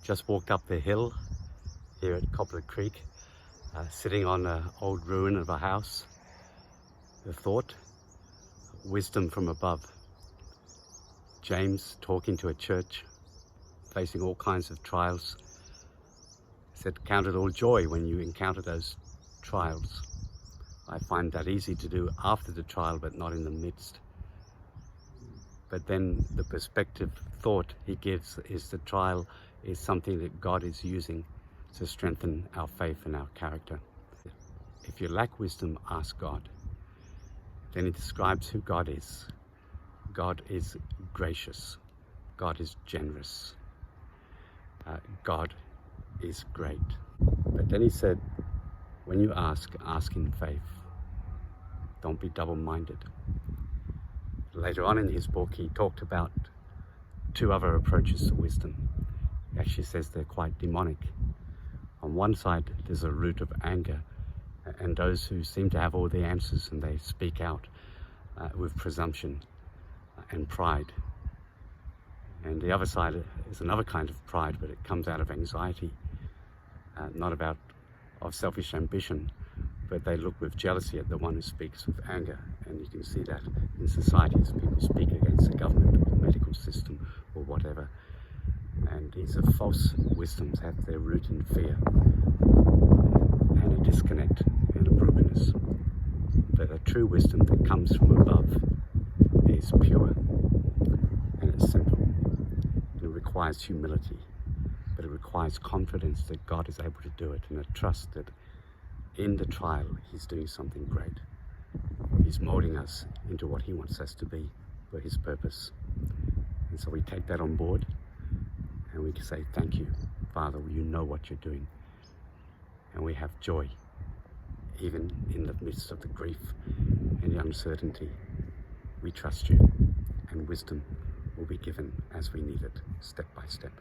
Just walked up the hill here at Cobbler Creek, sitting on an old ruin of a house. The thought, wisdom from above. James, talking to a church, facing all kinds of trials, said, count it all joy when you encounter those trials. I find that easy to do after the trial, but not in the midst. But then the perspective thought he gives is the trial is something that God is using to strengthen our faith and our character. If you lack wisdom, ask God. Then he describes who God is. God is gracious. God is generous. God is great. But then he said, when you ask in faith. Don't be double-minded. Later on in his book, he talked about two other approaches to wisdom. He actually says they're quite demonic. On one side, there's a root of anger, and those who seem to have all the answers, and they speak out with presumption and pride. And the other side is another kind of pride, but it comes out of anxiety, not of selfish ambition, but they look with jealousy at the one who speaks with anger. And you can see that in society as people speak against the government or the medical system or whatever. And these are false wisdoms, have their root in fear and a disconnect and a brokenness. But a true wisdom that comes from above is pure and it's simple. And it requires humility, but it requires confidence that God is able to do it, and a trust that in the trial he's doing something great. He's molding us into what he wants us to be for his purpose. And so we take that on board and we can say, thank you, Father, you know what you're doing. And we have joy, even in the midst of the grief and the uncertainty. We trust you, and wisdom will be given as we need it, step by step.